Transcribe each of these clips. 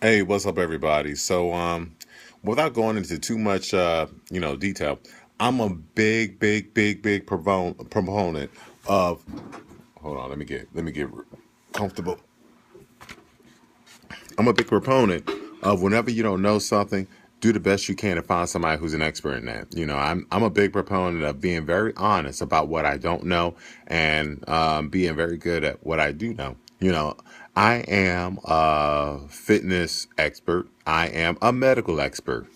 Hey, what's up, everybody? Without going into too much, detail, I'm a big proponent of. Hold on, let me get comfortable. I'm a big proponent of whenever you don't know something, do the best you can to find somebody who's an expert in that. I'm a big proponent of being very honest about what I don't know and being very good at what I do know. I am a fitness expert. I am a medical expert.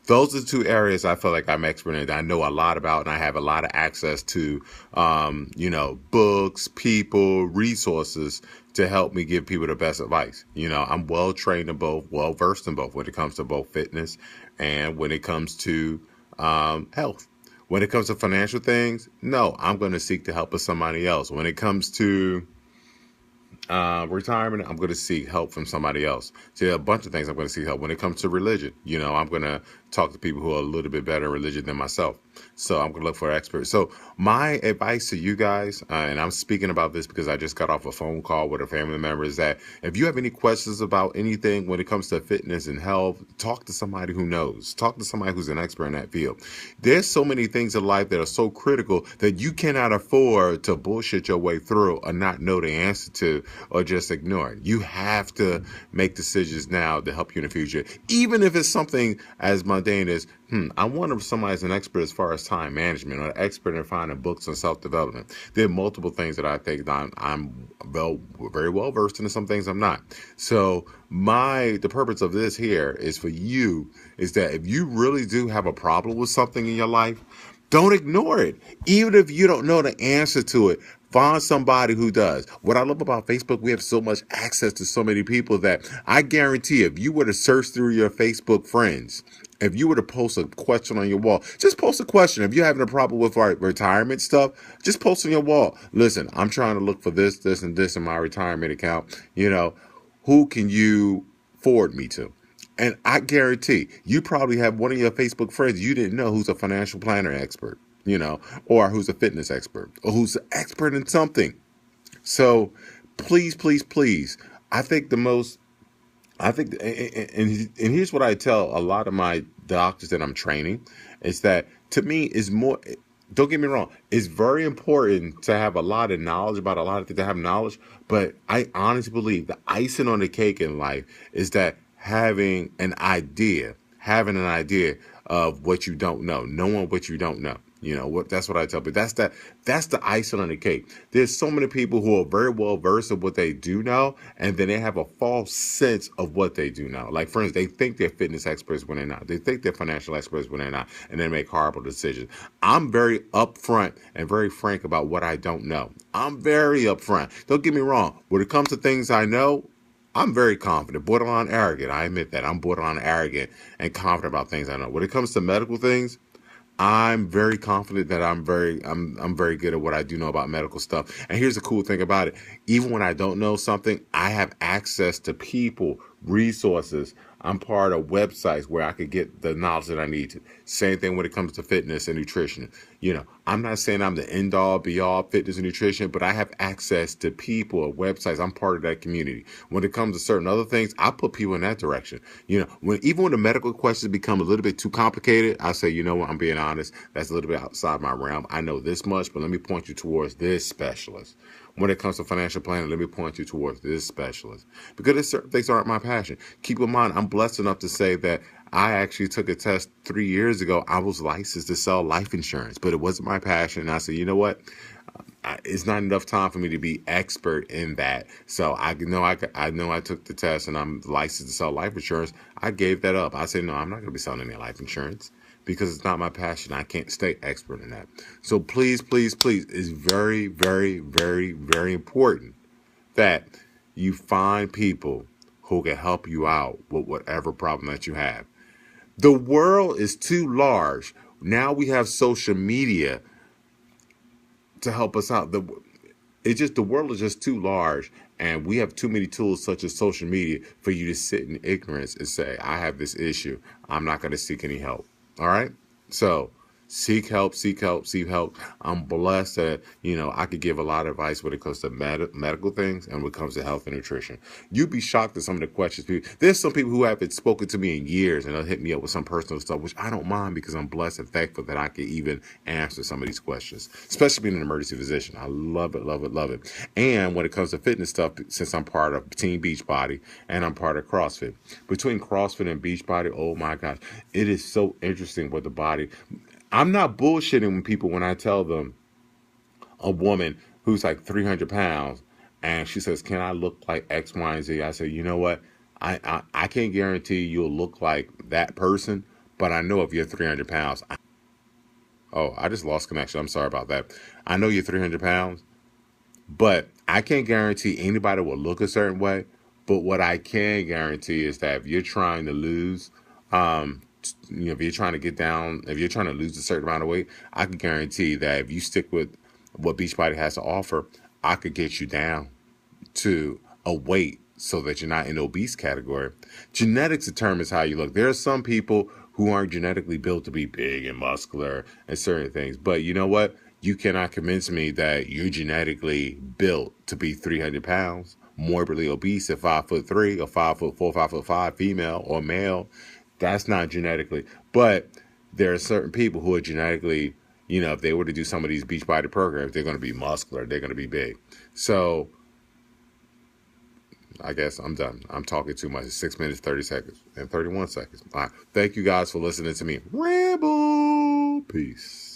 Those are the two areas I feel like I'm expert in. I know a lot about, and I have a lot of access to, books, people, resources to help me give people the best advice. I'm well trained in both, well versed in both when it comes to both fitness and when it comes to health. When it comes to financial things, no, I'm going to seek the help of somebody else. When it comes to retirement, I'm going to seek help from somebody else. See, a bunch of things I'm going to seek help. When it comes to religion, I'm going to talk to people who are a little bit better in religion than myself. So I'm going to look for experts. So my advice to you guys, and I'm speaking about this because I just got off a phone call with a family member, is that if you have any questions about anything when it comes to fitness and health, talk to somebody who knows. Talk to somebody who's an expert in that field. There's so many things in life that are so critical that you cannot afford to bullshit your way through or not know the answer to or just ignore it. You have to make decisions now to help you in the future. Even if it's something as mundane as, I wonder if somebody's an expert as far as time management or an expert in finding books on self-development. There are multiple things that I think I'm very well versed in, and some things I'm not. So the purpose of this here is for you is that if you really do have a problem with something in your life, don't ignore it. Even if you don't know the answer to it, find somebody who does. What I love about Facebook, we have so much access to so many people that I guarantee if you were to search through your Facebook friends, if you were to post a question on your wall, just post a question. If you're having a problem with our retirement stuff, just post on your wall. Listen, I'm trying to look for this, and this in my retirement account. Who can you forward me to? And I guarantee you probably have one of your Facebook friends you didn't know who's a financial planner expert, or who's a fitness expert, or who's an expert in something. So please, please, please, I think the most, I think, and here's what I tell a lot of my doctors that I'm training is that to me is more. Don't get me wrong. It's very important to have a lot of knowledge about a lot of things, to have knowledge. But I honestly believe the icing on the cake in life is that having an idea of what you don't know, knowing what you don't know. That's what I tell people. That's the icing on the cake. There's so many people who are very well versed in what they do know, and then they have a false sense of what they do know. Like, for instance, they think they're fitness experts when they're not. They think they're financial experts when they're not, and they make horrible decisions. I'm very upfront and very frank about what I don't know. I'm very upfront. Don't get me wrong. When it comes to things I know, I'm very confident, borderline arrogant. I admit that. I'm borderline arrogant and confident about things I know. When it comes to medical things, I'm very confident that I'm very good at what I do know about medical stuff. And here's the cool thing about it. Even when I don't know something, I have access to people, resources. I'm part of websites where I could get the knowledge that I need to. Same thing when it comes to fitness and nutrition. I'm not saying I'm the end all be all fitness and nutrition, but I have access to people or websites. I'm part of that community. When it comes to certain other things, I put people in that direction. When the medical questions become a little bit too complicated, I say, you know what, I'm being honest. That's a little bit outside my realm. I know this much, but let me point you towards this specialist. When it comes to financial planning, let me point you towards this specialist because there's certain things aren't my passion. Keep in mind, I'm blessed enough to say that I actually took a test 3 years ago. I was licensed to sell life insurance, but it wasn't my passion. And I said, you know what? It's not enough time for me to be expert in that. So I know I took the test and I'm licensed to sell life insurance. I gave that up. I said, no, I'm not going to be selling any life insurance because it's not my passion. I can't stay expert in that. So please, please, please, it's very, very, very, very important that you find people who can help you out with whatever problem that you have. The world is too large. Now we have social media to help us out. The world is just too large, and we have too many tools such as social media for you to sit in ignorance and say, I have this issue. I'm not going to seek any help. All right. So Seek help, seek help, seek help. I'm blessed that, I could give a lot of advice when it comes to medical things and when it comes to health and nutrition. You'd be shocked at some of the questions. There's some people who haven't spoken to me in years and they'll hit me up with some personal stuff, which I don't mind because I'm blessed and thankful that I can even answer some of these questions, especially being an emergency physician. I love it, love it, love it. And when it comes to fitness stuff, since I'm part of Team Beachbody and I'm part of CrossFit, between CrossFit and Beachbody, oh my gosh, it is so interesting what the body. I'm not bullshitting when I tell them a woman who's like 300 pounds and she says, can I look like X, Y, and Z? I say, you know what? I can't guarantee you'll look like that person, but I know if you're 300 pounds. Oh, I just lost connection. I'm sorry about that. I know you're 300 pounds, but I can't guarantee anybody will look a certain way. But what I can guarantee is that if you're trying to lose, if you're trying to get down, if you're trying to lose a certain amount of weight, I can guarantee that if you stick with what Beachbody has to offer, I could get you down to a weight so that you're not in the obese category. Genetics determines how you look. There are some people who aren't genetically built to be big and muscular and certain things. But you know what? You cannot convince me that you're genetically built to be 300 pounds, morbidly obese at 5'3" or 5'4", 5'5", female or male. That's not genetically. But there are certain people who are genetically, if they were to do some of these Beachbody programs, they're going to be muscular. They're going to be big. So I guess I'm done. I'm talking too much. It's 6 minutes, 30 seconds, and 31 seconds. All right. Thank you guys for listening to me ramble. Peace.